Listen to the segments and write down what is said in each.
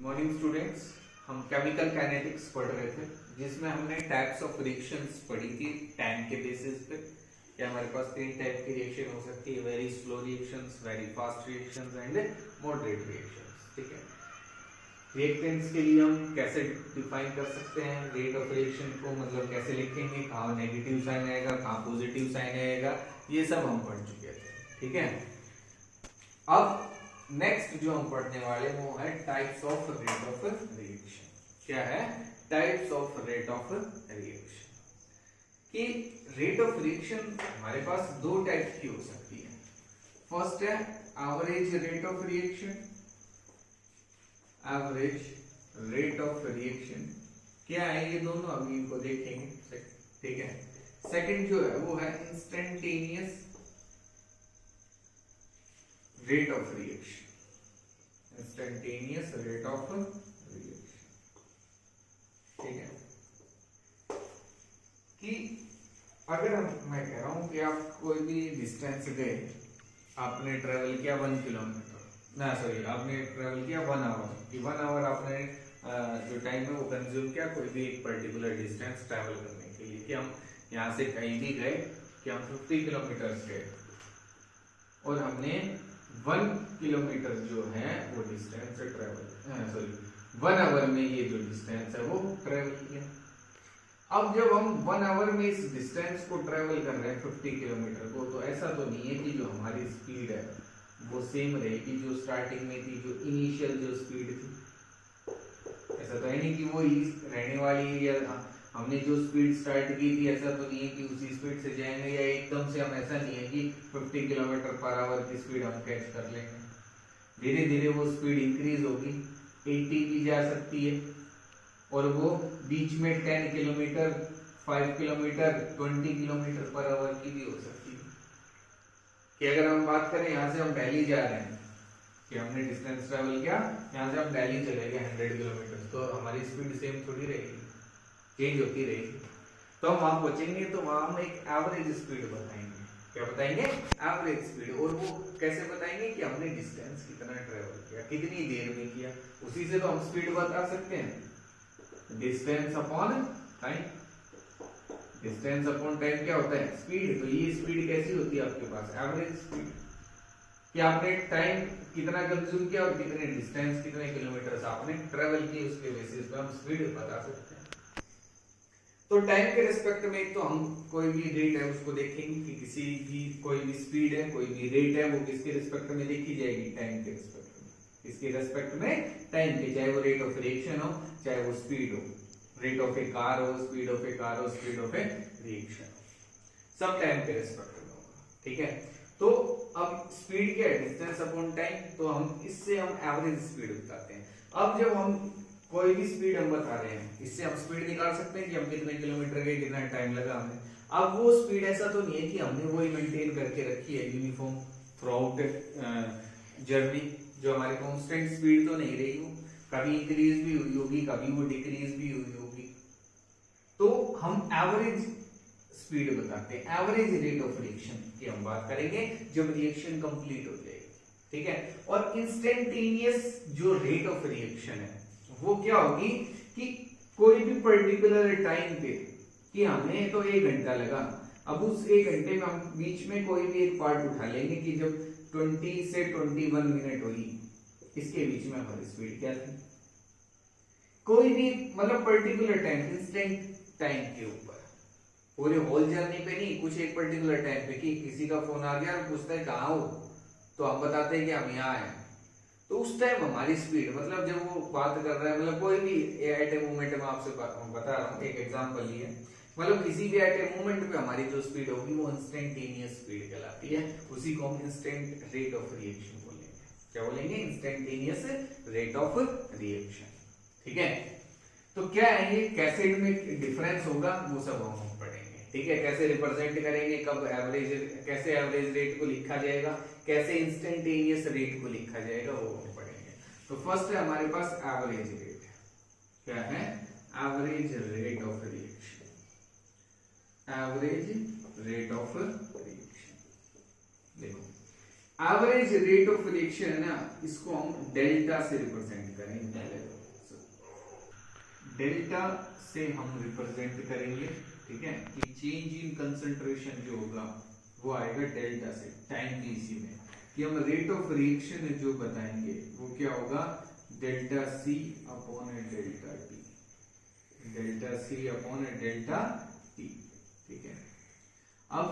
Morning students, हम chemical kinetics पढ़ रहे थे जिसमें हमने टाइप्स ऑफ रिएक्शंस पढ़ी थी टाइम के बेसिस पे। कि हमारे पास तीन टाइप की रिएक्शन हो सकती है, very slow reactions, very fast reactions and moderate reactions. ठीक है, रिएक्टेंट्स के लिए हम कैसे डिफाइन कर सकते हैं रेट ऑफ रिएक्शन को, मतलब कैसे लिखेंगे, कहाँ नेगेटिव साइन आएगा, कहाँ पॉजिटिव साइन आएगा, ये सब हम पढ़ चुके थे। ठीक है, अब नेक्स्ट जो हम पढ़ने वाले वो है types of rate of reaction. क्या है? Types of rate of reaction. कि रेट ऑफ रिएक्शन हमारे पास दो टाइप की हो सकती है। फर्स्ट है average rate of reaction. Average rate of reaction क्या है? ये दोनों अभी इनको देखेंगे। ठीक है, सेकंड जो है वो है instantaneous rate of reaction. Instantaneous rate of reaction. ठीक है, कि अगर मैं कह रहा हूं कि आप कोई भी डिस्टेंस गए, आपने ट्रेवल किया 1 किलोमीटर, ना सॉरी आपने ट्रेवल किया 1 आवर, कि 1 आवर आपने जो टाइम है वो कंज्यूम किया कोई भी एक पर्टिकुलर डिस्टेंस ट्रैवल करने के लिए। कि हम यहाँ से कहीं भी गए, कि हम 50 किलोमीटर गए और हमने 1 किलोमीटर जो है वो डिस्टेंस से ट्रेवल, सॉरी 1 आवर में ये जो डिस्टेंस है वो ट्रेवल किया। अब जब हम 1 आवर में इस डिस्टेंस को ट्रेवल कर रहे हैं 50 किलोमीटर को, तो ऐसा तो नहीं है कि जो हमारी स्पीड है वो सेम रहेगी जो स्टार्टिंग में थी, जो इनिशियल जो स्पीड थी। ऐसा तो है नहीं कि वो रहने वाली, या हमने जो स्पीड स्टार्ट की थी ऐसा तो नहीं है कि उसी स्पीड से जाएंगे, या एकदम से हम ऐसा नहीं है कि 50 किलोमीटर पर आवर की स्पीड हम कैच कर लेंगे। धीरे धीरे वो स्पीड इंक्रीज होगी, 80 भी जा सकती है, और वो बीच में 10 kilometre, 5 kilometre, 20 kilometre per hour की भी हो सकती है। कि अगर हम बात करें यहाँ से हम दिल्ली जा रहे हैं, कि हमने डिस्टेंस ट्रेवल किया, यहाँ से हम दिल्ली चले गए 100 किलोमीटर, तो हमारी स्पीड सेम थोड़ी रहेगी, चेंज होती रहेगी। तो हम वहां पहुंचेंगे तो वहां हम एक एवरेज स्पीड बताएंगे। क्या बताएंगे? Average speed. और वो कैसे बताएंगे? कि हमने डिस्टेंस कितना ट्रेवल किया, कितनी देर में किया, उसी से तो हम स्पीड बता सकते हैं। Distance upon time. Distance upon time क्या होता है? स्पीड। तो ये स्पीड कैसी होती है आपके पास? Average speed. कि आपने टाइम कितना कंज्यूम किया और कितने डिस्टेंस, कितने किलोमीटर आपने ट्रेवल किए, उसके बेसिस पे हम स्पीड बता सकते हैं। तो टाइम के रिस्पेक्ट में तो हम कोई भी रेट है उसको देखेंगे, कि किसी भी कोई भी स्पीड है, कोई भी रेट है, वो किसके रिस्पेक्ट में देखी जाएगी? टाइम के रिस्पेक्ट में। किसके रिस्पेक्ट में? टाइम के। चाहे वो रेट ऑफ रिएक्शन हो, चाहे वो स्पीड हो, रेट ऑफ ए कार हो, स्पीड ऑफ ए कार हो, स्पीड ऑफ ए रिएक्शन हो, सब टाइम के रिस्पेक्ट में होगा। ठीक है, तो अब स्पीड क्या है? Distance upon time. तो हम इससे हम एवरेज स्पीड बताते हैं। अब जब हम कोई भी स्पीड हम बता रहे हैं, इससे हम स्पीड निकाल सकते हैं कि हम कितने किलोमीटर गए, कितना टाइम लगा हमें। अब वो स्पीड ऐसा तो नहीं है कि हमने वही मेंटेन करके रखी है यूनिफॉर्म थ्रू आउट जर्नी, जो हमारी कांस्टेंट स्पीड तो नहीं रही, वो कभी इंक्रीज भी हुई होगी, कभी वो डिक्रीज भी हुई होगी। तो हम एवरेज स्पीड बताते हैं, एवरेज रेट ऑफ रिएक्शन की हम बात करेंगे जब रिएक्शन कंप्लीट हो जाएगी। ठीक है, और इंस्टेंटेनियस जो रेट ऑफ रिएक्शन है वो क्या होगी? कि कोई भी पर्टिकुलर टाइम पे, कि हमें तो 1 घंटा लगा, अब उस 1 घंटे में हम बीच में कोई भी एक पार्ट उठा लेंगे कि जब 20 से 21 मिनट हुई, इसके बीच में हमारी स्पीड क्या थी? कोई भी मतलब पर्टिकुलर टाइम, इंस्टेंट टाइम के ऊपर, पूरे होल जर्नी पे नहीं, कुछ एक पर्टिकुलर टाइम पे। कि किसी का फोन आ गया और पूछता है कहाँ हो, तो हम बताते हैं कि हम यहाँ हैं, तो उस टाइम हमारी स्पीड, मतलब जब वो बात कर रहा है, मतलब कोई भी एट ए मोमेंट में आपसे बता रहा हूँ, एक एग्जांपल लिए, मतलब किसी भी एट ए मोमेंट पे हमारी जो स्पीड होगी वो इंस्टेंटेनियस स्पीड कहलाती है। उसी को हम इंस्टेंट रेट ऑफ रिएक्शन बोलेंगे। क्या बोलेंगे? Instantaneous rate of reaction. ठीक है, तो क्या है ये, कैसे इनमें डिफरेंस होगा वो सब हम पढ़ेंगे। ठीक है, कैसे रिप्रेजेंट करेंगे, कब एवरेज, कैसे एवरेज रेट को लिखा जाएगा, कैसे इंस्टेंटेनियस रेट को लिखा जाएगा, वो हम पढ़ेंगे। तो फर्स्ट है हमारे पास एवरेज रेट। क्या है? Average rate of reaction. Average rate of reaction. देखो, एवरेज रेट ऑफ रिएक्शन है ना, इसको हम डेल्टा से रिप्रेजेंट करेंगे। डेल्टा से हम रिप्रेजेंट करेंगे, ठीक है, कि चेंज इन कंसंट्रेशन जो होगा वो आएगा डेल्टा से, टाइम की इसी में, कि हम रेट ऑफ रिएक्शन जो बताएंगे वो क्या होगा, delta C upon delta T, delta C upon delta T, ठीक है। अब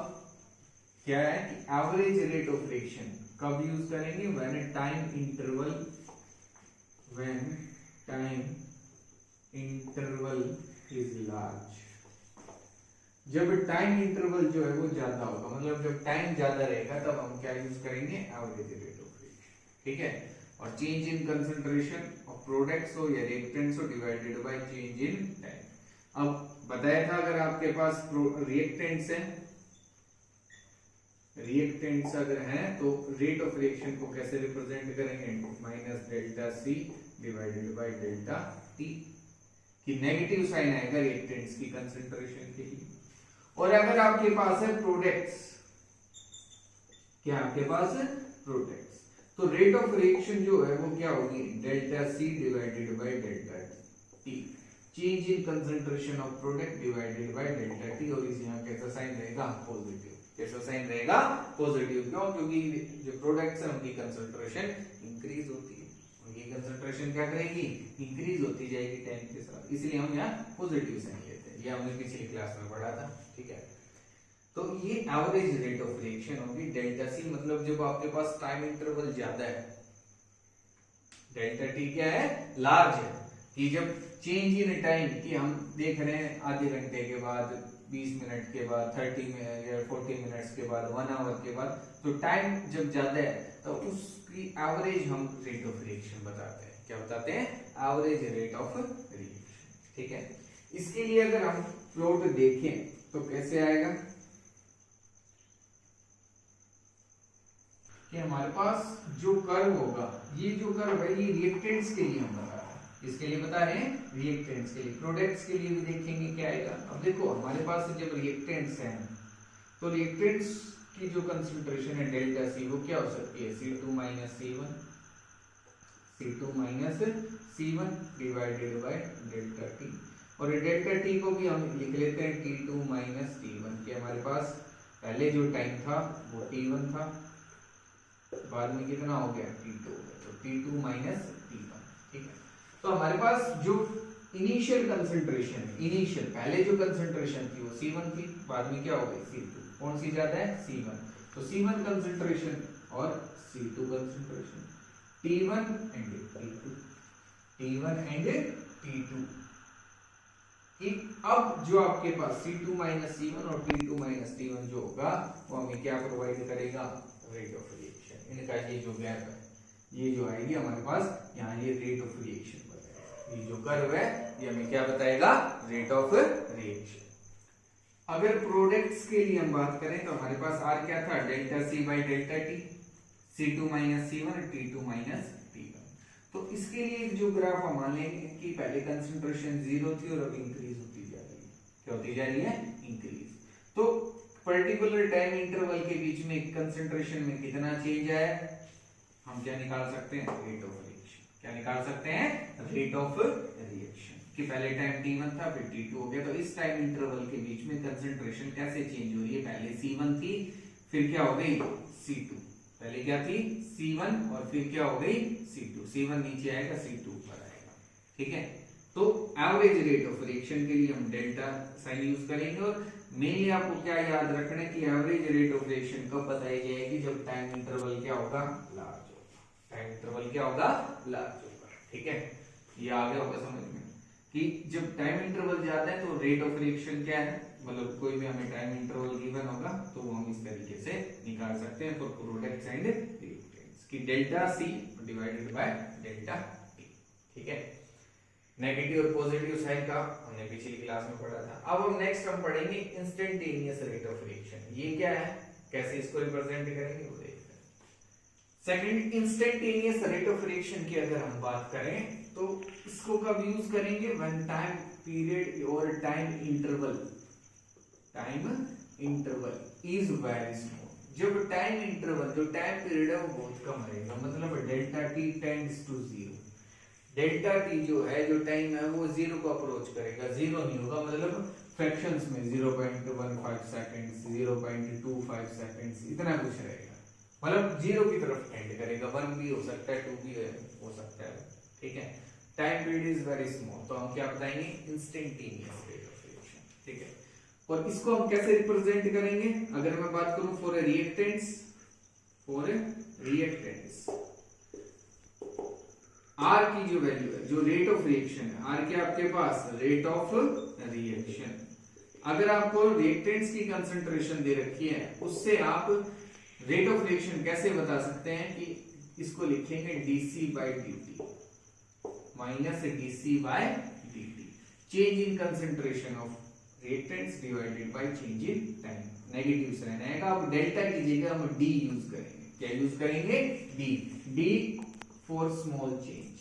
क्या है कि एवरेज रेट ऑफ रिएक्शन कब यूज करेंगे, when time interval is large, जब टाइम इंटरवल जो है वो ज्यादा होगा, मतलब जब टाइम ज्यादा रहेगा तब हम क्या यूज करेंगे, एवरेज रेट ऑफ रिएक्शन, ठीक है। और change in concentration of products हो या रिएक्टेंट्स हो divided by change in time. अब बताया था अगर आपके पास रिएक्टेंट्स है, रिएक्टेंट्स अगर हैं तो रेट ऑफ रिएक्शन को कैसे रिप्रेजेंट करेंगे, minus delta C divided by delta T, कि नेगेटिव साइन आएगा रिएक्टेंट्स की कंसंट्रेशन के लिए। और अगर आपके पास है प्रोडक्ट्स, क्या आपके पास है प्रोडक्ट्स, तो रेट ऑफ रिएक्शन जो है वो क्या होगी, delta C divided by delta T, change in concentration of product divided by delta T, और इस यहाँ कैसा साइन रहेगा, पॉजिटिव, कैसा साइन रहेगा, पॉजिटिव। क्यों, क्योंकि जो प्रोडक्ट्स है उनकी कंसंट्रेशन इंक्रीज होती है, उनकी कंसंट्रेशन क्या करेगी, इंक्रीज होती जाएगी टाइम के साथ, इसलिए हम यहाँ पॉजिटिव साइन लेते हैं, ये हमने पिछली क्लास में पढ़ा था, ठीक है। तो ये एवरेज रेट ऑफ रिएक्शन होगी डेल्टा सी, मतलब जब आपके पास टाइम इंटरवल ज्यादा है, डेल्टा टी क्या है, लार्ज है, कि जब चेंज इन टाइम की हम देख रहे हैं आधे घंटे के बाद, 20 मिनट के बाद, 30 मिनट या 40 मिनट्स के बाद, 1 आवर के बाद, तो टाइम जब ज्यादा है तो उसकी एवरेज हम रेट ऑफ रिएक्शन बताते हैं, क्या बताते हैं, एवरेज रेट ऑफ रिएक्शन, ठीक है। इसके लिए अगर हम प्लॉट देखें तो कैसे आएगा, कि हमारे पास जो कर्व होगा, ये जो कर्व है ये रिएक्टेंट्स के लिए हम बता रहे हैं, इसके लिए बता रहे हैं रिएक्टेंट्स के लिए, प्रोडक्ट्स के लिए भी देखेंगे क्या आएगा। अब देखो हमारे पास जब रिएक्टेंट्स हैं तो रिएक्टेंट्स की जो कंसंट्रेशन है डेल्टा सी, वो क्या हो सकती है, C2 minus C1, C2 minus C1 divided by delta T, और डेल्टा टी को भी हम लिख लेते हैं T2 माइनस T1, कि हमारे पास पहले जो टाइम था वो T1 था, बाद में कितना हो गया, T2, तो T2 माइनस T1, ठीक है। तो हमारे पास जो इनिशियल कंसंट्रेशन है, इनिशियल पहले जो कंसंट्रेशन थी वो C1 थी, बाद में क्या हो गई C2, कौन सी ज्यादा है, C1, तो C1 कंसंट्रेशन और C2 concentration, T1 and T2, T1 and T2, अब जो आपके पास C2 माइनस C1 और T2 माइनस T1 जो होगा वो हमें क्या प्रोवाइड करेगा, रेट ऑफ रिएक्शन, इनका ये जो गैप है, ये जो आएगी हमारे पास यहाँ, ये रेट ऑफ रिएक्शन बताएगा, ये जो कर्व है ये हमें क्या बताएगा, रेट ऑफ रिएक्शन। अगर प्रोडक्ट्स के लिए हम बात करें तो हमारे पास आर क्या था, delta C by delta T, C2 minus C1 T2 minus T1। तो इसके लिए जो ग्राफ हम मान लेंगे कि पहले कंसंट्रेशन 0 थी और अब इंक्रीज होती जा रही है, क्या होती जा रही है, इंक्रीज। तो पर्टिकुलर टाइम इंटरवल के बीच में कंसंट्रेशन में कितना चेंज आया, हम क्या निकाल सकते हैं, रेट ऑफ रिएक्शन, क्या निकाल सकते हैं, रेट ऑफ रिएक्शन, कि पहले टाइम T1 था फिर T2 हो गया, तो इस टाइम इंटरवल के बीच में कंसंट्रेशन कैसे चेंज हो रही है, पहले C1 थी फिर क्या हो गई C2, पहले क्या थी C1 और फिर क्या हो गई C2, C1 नीचे आएगा C2 ऊपर आएगा, ठीक है। तो एवरेज रेट ऑफ रिएक्शन के लिए हम डेल्टा साइन यूज करेंगे, और मेनली आपको क्या याद रखना है कि एवरेज रेट ऑफ रिएक्शन कब बताई जाएगी, जब टाइम इंटरवल क्या होगा, लार्ज होगा, टाइम इंटरवल क्या होगा, लार्ज होगा, ठीक है। ये आ गया होगा समझ में कि जब टाइम इंटरवल ज्यादा है तो रेट ऑफ रिएक्शन क्या है, मतलब कोई भी हमें टाइम इंटरवल गिवन होगा तो वो हम इस तरीके से निकाल सकते हैं फॉर प्रोडक्ट्स एंड रिएक्टेंट्स, कि delta C divided by delta T, ठीक है। नेगेटिव और पॉजिटिव साइन का हमने पिछली क्लास में पढ़ा था। अब हम नेक्स्ट हम पढ़ेंगे इंस्टेंटेनियस रेट ऑफ रिएक्शन, ये क्या है, कैसे इसको रिप्रेजेंट करेंगे वो देखते हैं। Second, instantaneous rate of reaction की अगर हम बात करें तो इसको कब यूज करेंगे, व्हेन टाइम पीरियड और time interval is very small, जब टाइम इंटरवल जो टाइम पीरियड है वो बहुत कम रहेगा, मतलब delta T tends to 0, delta T जो है, जो टाइम है वो जीरो को अप्रोच करेगा, जीरो नहीं होगा, मतलब फ्रैक्शंस में 0.15 सेकंड्स, 0.25 सेकंड्स, इतना कुछ रहेगा, मतलब जीरो की तरफ टेंड करेगा। 1 भी हो सकता है, 2 भी हो सकता है, ठीक है। Time period is very small, तो हम क्या बताएंगे, इंस्टेंटेनियस रेट ऑफ रिएक्शन, ठीक है। और इसको हम कैसे रिप्रेजेंट करेंगे, अगर मैं बात करूं फॉर रिएक्टेंट्स, आर की जो वैल्यू है, जो रेट ऑफ रिएक्शन है, आर के आपके पास रेट ऑफ रिएक्शन, अगर आपको रिएक्टेंट्स की कंसंट्रेशन दे रखी है, उससे आप रेट ऑफ रिएक्शन कैसे बता सकते हैं कि इसको लिखेंगे dc by dt minus dc by dt, change in concentration of reactants divided by change in time, negative sign आएगा। अब डेल्टा की जगह हम d यूज करेंगे, क्या यूज करेंगे, d for small change,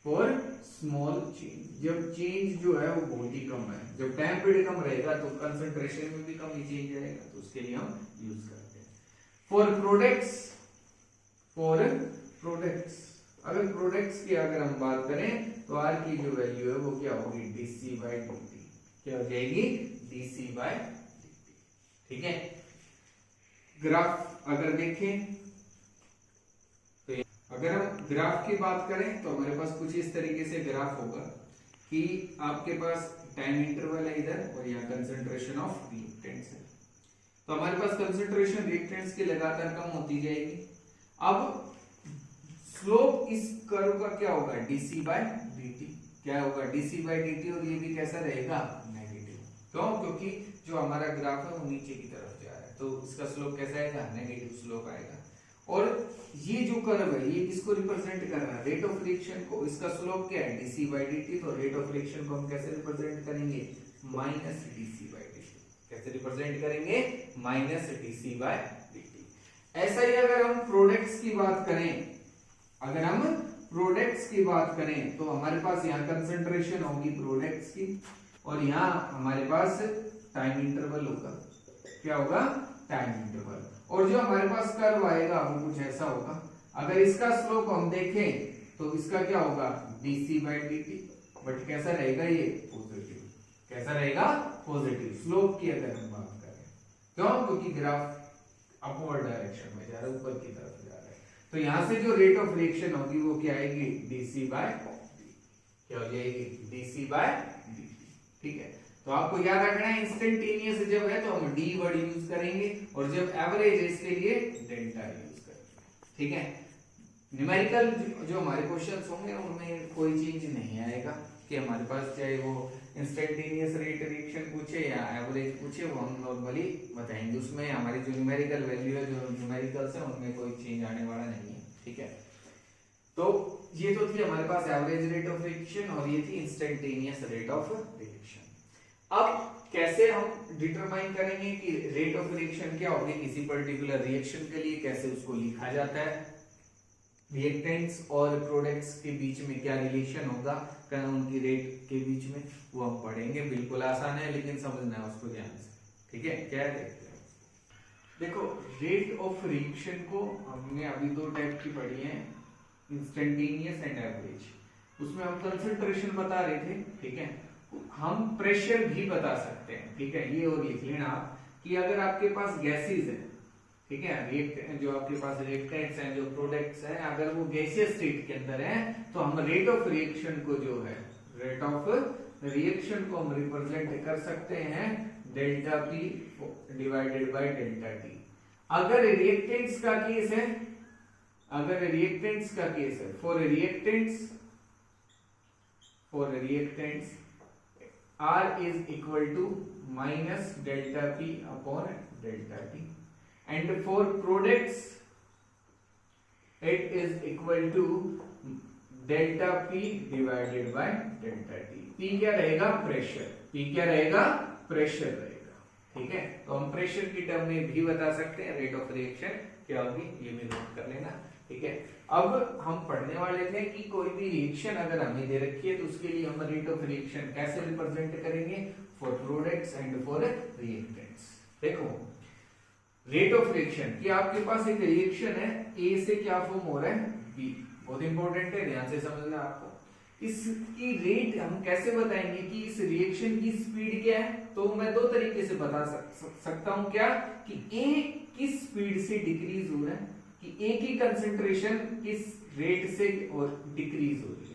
for small change, जब चेंज जो है वो बहुत ही कम है, जब टाइम पीरियड कम रहेगा तो कंसंट्रेशन में भी कम ही चेंज आएगा, तो उसके लिए हम यूज करते हैं। फॉर प्रोडक्ट्स, अगर प्रोडक्ट्स की अगर हम बात करें तो आर की जो वैल्यू है वो क्या होगी, dc by dt, क्या हो जाएगी, dc by dt, ठीक है। ग्राफ अगर देखें, अगर हम ग्राफ की बात करें तो हमारे पास कुछ इस तरीके से ग्राफ होगा कि आपके पास टाइम इंटरवल है इधर, और यहाँ कंसंट्रेशन ऑफ रिएक्टेंट्स है, तो हमारे पास कंसंट्रेशन रिएक्टेंट्स की लगातार कम होती जाएगी। अब स्लोप इस कर्व का क्या होगा, dc by dt, क्या होगा, dc by dt, और ये भी कैसा रहेगा, नेगेटिव, क्यों, क्योंकि जो हमारा ग्राफ है वो नीचे की तरफ जा रहा है, तो इसका स्लोप कैसा आएगा, नेगेटिव स्लोप आएगा। और ये जो कर्व है ये किसको रिप्रेजेंट कर रहा है, रेट ऑफ रिएक्शन को, इसका स्लोप क्या है, dc by dt, तो रेट ऑफ रिएक्शन को हम कैसे रिप्रेजेंट करेंगे, माइनस dc by dt, कैसे रिप्रेजेंट करेंगे, माइनस dc by dt। ऐसा ही अगर हम प्रोडक्ट्स की बात करें, अगर हम प्रोडक्ट्स की बात करें तो हमारे पास यहाँ कंसंट्रेशन होगी प्रोडक्ट्स की, और यहाँ हमारे पास टाइम इंटरवल होगा, क्या होगा, टाइम इंटरवल, और जो हमारे पास कर्व आएगा वो कुछ ऐसा होगा। अगर इसका स्लोप हम देखें तो इसका क्या होगा, dc by dt, बट कैसा रहेगा, ये पॉजिटिव, कैसा रहेगा, पॉजिटिव स्लोप की अगर हम बात करें, क्यों, क्योंकि ग्राफ अपवर्ड डायरेक्शन में जा रहा है, ऊपर की तरफ जा रहा है, तो यहां से जो रेट ऑफ रिएक्शन होगी वो क्या आएगी, dc by क्या हो जाएगी, dc by dt, ठीक है। तो आपको याद रखना है, इंस्टेंटेनियस जब है तो हम d वर्ड यूज करेंगे, और जब एवरेज है इसके लिए डेल्टा यूज करेंगे, ठीक है। न्यूमेरिकल जो हमारे क्वेश्चंस होंगे उनमें कोई चेंज नहीं आएगा, कि हमारे पास चाहे वो इंस्टेंटेनियस रेट रिएक्शन पूछे या एवरेज पूछे, वो हम नॉर्मली बताएंगे, उसमें हमारी जो न्यूमेरिकल वैल्यू है, जो न्यूमेरिकल्स है, उनमें कोई चेंज आने वाला नहीं है, ठीक है। तो ये तो थी हमारे पास एवरेज रेट ऑफ रिएक्शन, और ये थी इंस्टेंटेनियस रेट ऑफ रिएक्शन। अब कैसे हम डिटरमाइन करेंगे कि रेट ऑफ रिएक्शन क्या होगी किसी पर्टिकुलर रिएक्शन के लिए, कैसे उसको लिखा जाता है, रिएक्टेंट्स और प्रोडक्ट्स के बीच में क्या रिलेशन होगा, क्या उनकी रेट के बीच में, वो हम पढ़ेंगे। बिल्कुल आसान है, लेकिन समझना है उसको ध्यान से, ठीक है। क्या है देखते हैं, देखो रेट ऑफ रिएक्शन को हमने अभी दो टाइप की पढ़ी है, इंस्टेंटेनियस एंड एवरेज। उसमें हम कंसंट्रेशन बता रहे थे, ठीक है, हम प्रेशर भी बता सकते हैं, ठीक है। ये और लिख लेना आप कि अगर आपके पास गैसेस है, ठीक है, रिएक्ट जो आपके पास रिएक्टेंट्स हैं, जो प्रोडक्ट्स हैं, अगर वो गैसियस स्टेट के अंदर है तो हम रेट ऑफ रिएक्शन को जो है, रेट ऑफ रिएक्शन को हम रिप्रेजेंट कर सकते हैं delta P divided by delta T. अगर रिएक्टेंट्स का केस है, अगर रिएक्टेंट्स का केस है, for reactants R is equal to minus delta P upon delta T, and for products it is equal to delta P divided by delta T। P क्या रहेगा, pressure, P क्या रहेगा, pressure रहेगा, ठीक है। तो हम प्रेशर की टर्म में भी बता सकते हैं रेट ऑफ रिएक्शन क्या होगी, ये भी नोट कर लेना, ठीक है। अब हम पढ़ने वाले थे कि कोई भी रिएक्शन अगर हमें दे रखी है तो उसके लिए हम रेट ऑफ रिएक्शन कैसे रिप्रेजेंट करेंगे, for products and for reactants. देखो रेट ऑफ रिएक्शन कि आपके पास एक रिएक्शन है, ए से क्या फॉर्म हो रहा है, बी, बहुत इंपॉर्टेंट है, ध्यान से समझना आपको। इसकी रेट हम कैसे बताएंगे कि इस रिएक्शन की स्पीड क्या है, तो मैं दो तरीके से बता सकता हूं, क्या कि ए किस स्पीड से डिक्रीज हो रहा है, कि ए की कंसंट्रेशन किस रेट से और डिक्रीज हो रही है,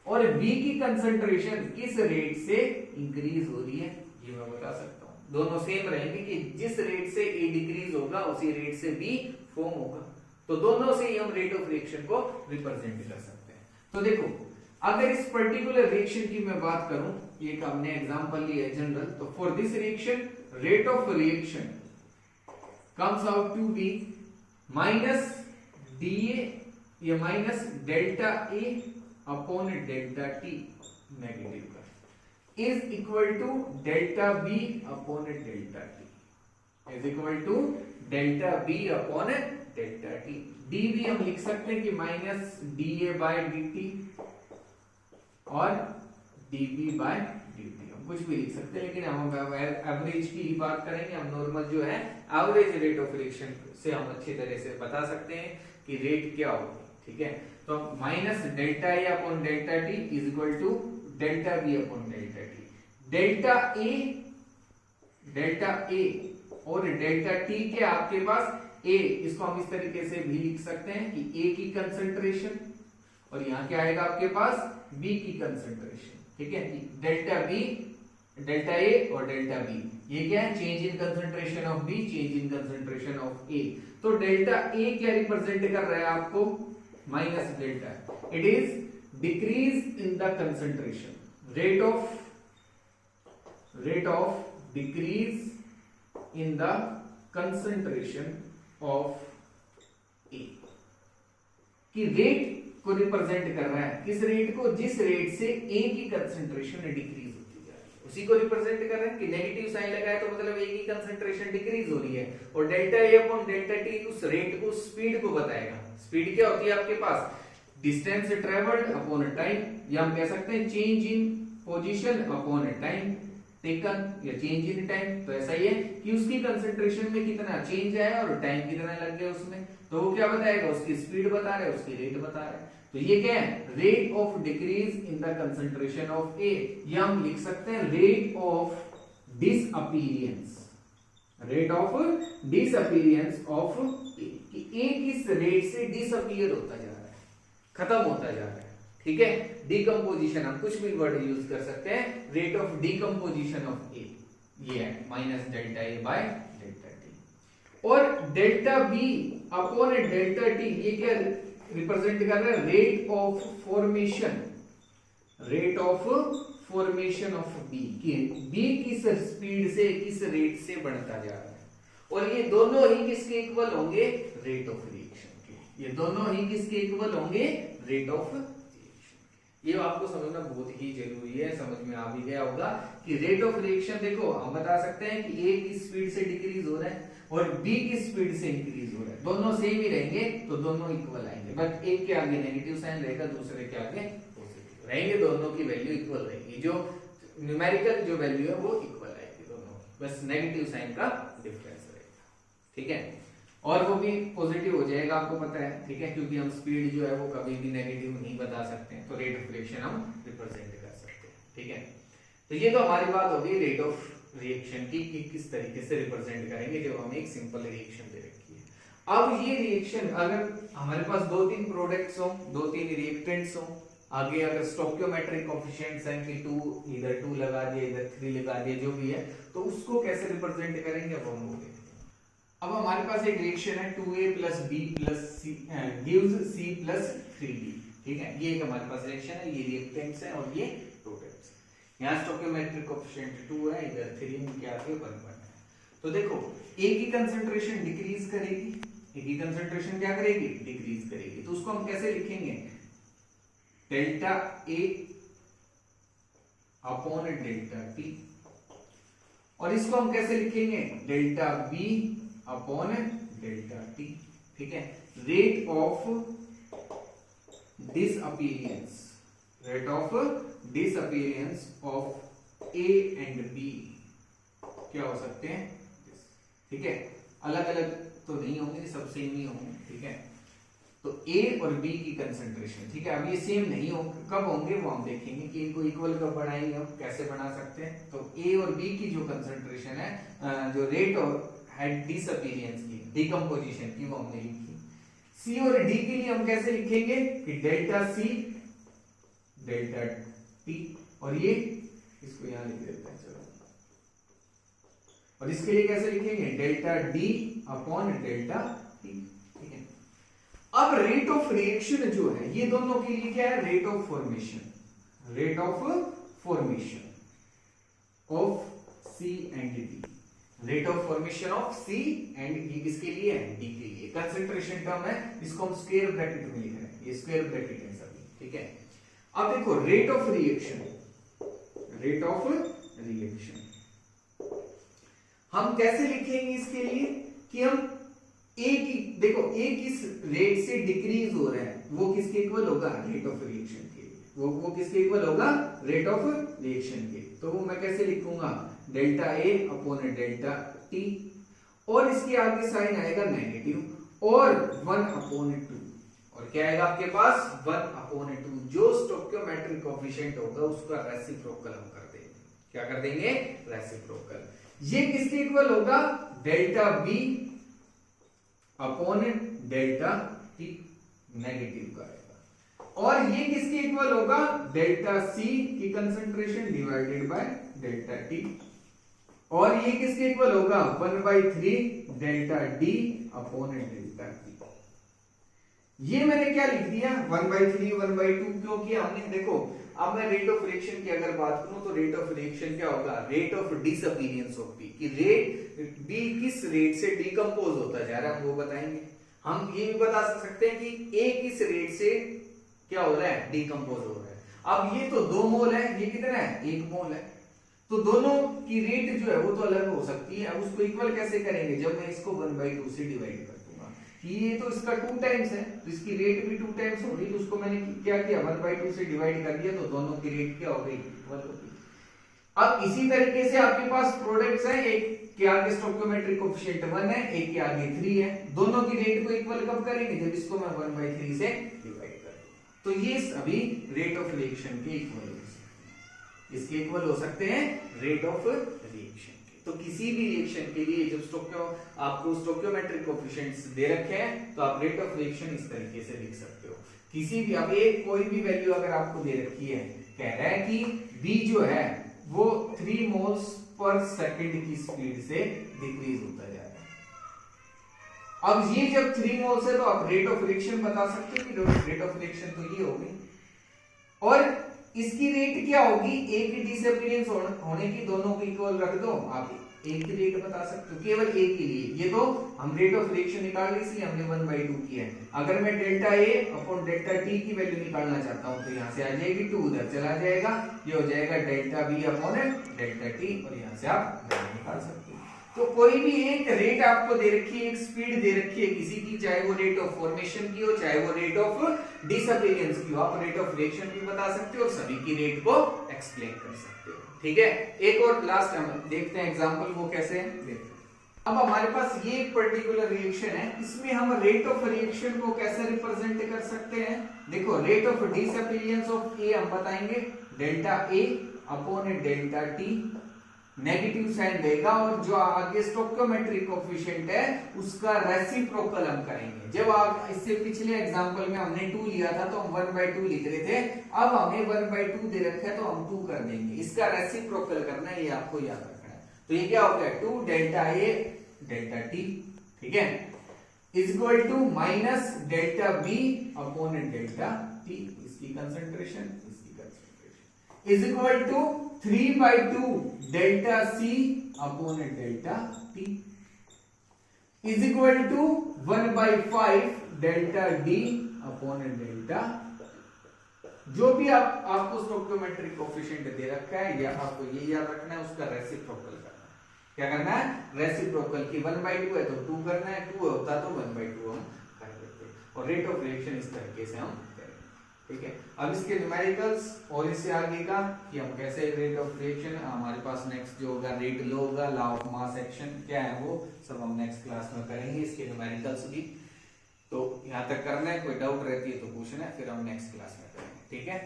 और बी की कंसंट्रेशन किस रेट से इंक्रीज हो रही है, ये मैं बता सकता हूं। दोनों सेम रहेंगे कि जिस रेट से ए डिक्रीज होगा उसी रेट से बी फॉर्म होगा, तो दोनों से ही हम रेट ऑफ रिएक्शन को रिप्रेजेंट कर सकते हैं। तो देखो, अगर इस पर्टिकुलर रिएक्शन की मैं बात करूं, एक हमने एग्जांपल लिया है जनरल, तो for this reaction rate of reaction comes out to be minus D A या minus delta A upon delta T negative का is equal to delta B upon delta T, is equal to delta B upon delta T. D भी हम लिख सकते हैं कि minus D A by D T और D B by D T, हम कुछ भी लिख सकते हैं, लेकिन हम एवरेज की ही बात करेंगे। हम नॉर्मल जो है एवरेज रेट ऑफ रिएक्शन से हम अच्छी तरह से बता सकते हैं कि रेट क्या होगी, ठीक है। तो minus delta A upon delta T is equal to delta B upon delta T. Delta A और डेल्टा टी के आपके पास ए, इसको हम इस तरीके से भी लिख सकते हैं कि ए की कंसंट्रेशन, और यहां क्या आएगा आपके पास बी की कंसंट्रेशन, ठीक है। डेल्टा बी, डेल्टा ए और डेल्टा बी, ये क्या है, change in concentration of B, change in concentration of A. तो डेल्टा ए क्या रिप्रेजेंट कर रहा है आपको, minus delta, it is decrease in the concentration, rate of decrease in the concentration of A, कि रेट को रिप्रेजेंट कर रहा है, किस रेट को, जिस रेट से ए की कंसंट्रेशन डिक्रीज होती जा रही है, उसी को रिप्रेजेंट कर रहा है। कि नेगेटिव साइन लगाए तो मतलब ए की कंसंट्रेशन डिक्रीज हो रही है, और delta A upon delta T उस रेट को, स्पीड को बताएगा। स्पीड क्या होती है आपके पास, डिस्टेंस ट्रेवल्ड अपॉन टाइम, या हम कह सकते हैं change in position upon time taken, या चेंज इन टाइम। तो ऐसा ही है कि उसकी कंसंट्रेशन में कितना चेंज आया और टाइम कितना लग गया उसमें, तो वो क्या बताएगा, उसकी स्पीड बता रहा है, उसकी रेट बता रहा है। तो ये क्या है, rate of decrease in the concentration of A, या हम लिख सकते हैं rate of disappearance, rate of disappearance of A, कि ए किस रेट से डिसअपीयर होता जा रहा है, खत्म होता जा रहा है, ठीक है। डिकम्पोजिशन, हम कुछ भी वर्ड यूज कर सकते हैं, rate of decomposition of A, ये है minus delta A by delta T. और delta B upon delta T, ये क्या रिप्रेजेंट कर रहा है, rate of formation, rate of formation of B, कि बी किस स्पीड से, किस रेट से बढ़ता जा रहा है, और ये दोनों ही किसके इक्वल होंगे, रेट ऑफ रिएक्शन के, ये दोनों ही किसके इक्वल होंगे, रेट ऑफ रिएक्शन। ये आपको समझना बहुत ही जरूरी है, समझ में आ भी गया होगा कि रेट ऑफ रिएक्शन, देखो हम बता सकते हैं कि ए की स्पीड से डिक्रीज हो रहा है और बी की स्पीड से इंक्रीज हो रहा है, दोनों सेम ही रहेंगे तो दोनों इक्वल आएंगे, बट एक के आगे नेगेटिव साइन रहेगा, दूसरे के आगे पॉजिटिव रहेंगे, दोनों की वैल्यू इक्वल रहेगी, जो न्यूमेरिकल जो वैल्यू है वो इक्वल आएगी दोनों, बस नेगेटिव साइन का डिफरेंस रहेगा, ठीक है। और वो भी पॉजिटिव हो जाएगा, आपको पता है, ठीक है, क्योंकि हम स्पीड जो है वो कभी भी नेगेटिव नहीं बता सकते हैं, तो रेट ऑफ रिएक्शन हम रिप्रेजेंट कर सकते हैं, ठीक है। तो ये तो हमारी बात होगी रेट ऑफ रिएक्शन की, कि किस तरीके से रिप्रेजेंट करेंगे जब हम एक सिंपल रिएक्शन दे रखी है। अब ये रिएक्शन, अगर हमारे पास दो तीन प्रोडक्ट्स हो, दो तीन रिएक्टेंट्स हो, आगे अगर स्टोइकियोमेट्रिक कोएफिशिएंट्स हैं कि 2 इधर 2 लगा दिए, इधर 3 लगा दिए, जो भी है, तो उसको कैसे रिप्रेजेंट करेंगे अब हम बोलेंगे। अब हमारे पास एक रिएक्शन है 2a plus b plus c gives c plus 3b, ठीक है, ये एक हमारे पास रिएक्शन है, ये रिएक्टेंट्स है और ये प्रोडक्ट्स है। यहाँ स्टोइकियोमेट्रिक कोएफिशिएंट 2 है, इधर 3 के आगे 1 है। तो देखो a की कंसंट्रेशन डिक्रीज करेगी, a की कंसंट्रेशन क्या करेगी, डिक्रीज करेगी, तो उसको हम कैसे लिखेंगे, delta a upon delta t, और इसको हम कैसे लिखेंगे, delta b upon delta T, ठीक है। Rate of disappearance, rate of disappearance of A and B क्या हो सकते हैं, ठीक है, अलग अलग तो नहीं होंगे, सब सेम ही होंगे, ठीक है। तो ए और बी की कंसंट्रेशन, ठीक है। अब ये सेम नहीं हो, कब होंगे वो हम देखेंगे कि इनको इक्वल कब बनाएंगे, हम कैसे बना सकते हैं। तो ए और बी की जो कंसंट्रेशन है, जो रेट है डिसअपीयरेंस की, डिकम्पोजिशन की, वो हमने लिखी। सी और डी के लिए हम कैसे लिखेंगे कि डेल्टा सी डेल्टा टी, और ये इसको यहां लिख देते हैं, चलो। और इसके लिए कैसे लिखेंगे, delta D upon delta T, ठीक है। अब रेट ऑफ रिएक्शन जो है, ये दोनों के लिए क्या है, rate of formation, rate of formation of C and D, rate of formation of C and D किसके लिए है, डी के लिए। कंसंट्रेशन टर्म है, इसको हम स्क्वायर ब्रैकेट में लिख रहे हैं, ये स्क्वायर ब्रैकेट है सभी, ठीक है। अब देखो rate of reaction, rate of reaction हम कैसे लिखेंगे इसके लिए कि हम ए की, देखो ए किस रेट से डिक्रीज हो रहा है, वो किसके इक्वल होगा, रेट ऑफ रिएक्शन के, वो किसके इक्वल होगा, रेट ऑफ रिएक्शन के। तो वो मैं कैसे लिखूंगा, delta A upon delta T, और इसके आगे साइन आएगा नेगेटिव, और 1 अपॉन 2, और क्या आएगा आपके पास 1 अपॉन 2, जो स्टोइकियोमेट्रिक कोएफिशिएंट होगा उसका रेसिप्रोकल हम कर देंगे। क्या कर देंगे, रेसिप्रोकल। ये किसके इक्वल होगा, delta B upon delta T, negative का आएगा, और ये किसके इक्वल होगा, डेल्टा सी की concentration divided by delta T, और ये किसके इक्वल होगा, 1/3 delta D upon delta T. ये मैंने क्या लिख दिया, 1/3 1/2, क्योंकि हमने देखो, अब मैं रेट ऑफ रिएक्शन की अगर बात करूं तो रेट ऑफ रिएक्शन क्या होगा, rate of disappearance of B, कि रेट बी किस रेट से डिकम्पोज होता जा रहा है वो बताएंगे। हम ये भी बता सकते हैं कि ए किस रेट से क्या हो रहा है, डिकम्पोज हो रहा है। अब ये तो 2 मोल है, ये कितना है, 1 मोल है, तो दोनों की रेट जो है वो तो अलग हो सकती है। अब उसको इक्वल कैसे करेंगे, जब मैं इसको 1/2 से डिवाइड कर दूंगा, ये तो इसका 2 टाइम्स है, तो इसकी रेट भी 2 टाइम्स होगी, तो उसको मैंने क्या किया, 1/2 से डिवाइड कर दिया, तो दोनों की रेट क्या हो गई, इक्वल हो गई। अब इसी तरीके से आपके पास प्रोडक्ट्स हैं, एक के आगे स्टोइकियोमेट्रिक कोएफिशिएंट 1 है, एक के आगे 3 है, दोनों की रेट को इक्वल कब करेंगे, जब इसको मैं 1/3 से डिवाइड कर दूंगा। तो ये सभी रेट ऑफ रिएक्शन के इक्वल हो सकते हैं, इसके इक्वल हो सकते हैं रेट ऑफ रिएक्शन के। तो किसी भी रिएक्शन के लिए जब आपको स्टोइकियोमेट्रिक कोएफिशिएंट्स दे रखे हैं, तो आप रेट ऑफ रिएक्शन इस तरीके से लिख सकते हो। किसी भी, अब एक कोई भी वैल्यू अगर आपको दे रखी है, कह रहा है कि बी जो है वो 3 मोल्स पर सेकंड की स्पीड से डिक्रीज होता जा रहा है। अब ये जब 3 मोल्स है, तो आप रेट ऑफ रिएक्शन बता सकते हो कि रेट ऑफ रिएक्शन तो ये होगी, और इसकी रेट क्या होगी, एक की डिसअपीयरेंस होने की, दोनों को इक्वल रख दो, आप एक की रेट बता सकते हो, केवल एक के लिए। ये तो हम रेट ऑफ रिएक्शन निकाल रहे, इसलिए हमने 1/2 किया है। अगर मैं delta A upon delta T की वैल्यू निकालना चाहता हूं, तो यहां से आ जाएगी 2, उधर चला जाएगा, ये हो जाएगा delta B upon delta T, और यहां से आप वैल्यू निकाल सकते हो। तो कोई भी एक रेट आपको दे रखी है, एक स्पीड दे रखी है किसी की, चाहे वो रेट ऑफ फॉर्मेशन की हो, चाहे वो रेट ऑफ डिसअपीयरेंस की हो, आप रेट ऑफ रिएक्शन भी बता सकते हो और सभी की रेट को एक्सप्लेन कर सकते हो, ठीक है। एक और लास्ट हम देखते हैं एग्जांपल, वो कैसे है देखते हैं। अब हमारे पास ये एक पर्टिकुलर रिएक्शन है, इसमें हम रेट ऑफ रिएक्शन को कैसे रिप्रेजेंट कर सकते हैं। देखो, rate of disappearance of A हम बताएंगे delta A upon delta T, negative sign देगा, और जो आगे स्टोइकियोमेट्रिक कोएफिशिएंट है उसका रेसिप्रोकल हम करेंगे। जब आप इससे पिछले एग्जांपल में हमने 2 लिया था तो हम 1/2 लिख रहे थे, अब हमें 1/2 दे रखा है तो हम 2 कर देंगे, इसका रेसिप्रोकल करना है, ये आपको याद रखना है। तो ये क्या हो गया, 2 डेल्टा ए डेल्टा टी, ठीक है, is equal to minus delta B upon delta T, इसकी concentration is equal to 3/2 delta C upon delta T, is equal to 1/5 delta D upon delta, जो भी आपको स्टोइकियोमेट्रिक कोएफिशिएंट दे रखा है, या आपको ये याद रखना है, उसका रेसिप्रोकल करना है। क्या करना है, रेसिप्रोकल की 1/2 है तो 2 करना है, 2 होता तो 1/2 हम कर देते, और रेट ऑफ रिएक्शन इस तरीके से हम करेंगे, ठीक है। अब इसके न्यूमेरिकल्स और इससे आगे का कि हम कैसे रेट ऑफ रिएक्शन, हमारे पास नेक्स्ट जो होगा रेट लो होगा, लॉ ऑफ मास एक्शन क्या है वो सब हम नेक्स्ट क्लास में करेंगे, इसके न्यूमेरिकल्स भी। तो यहाँ तक करना है, कोई डाउट रहती है तो पूछना है, फिर हम नेक्स्ट क्लास में करेंगे, ठीक है।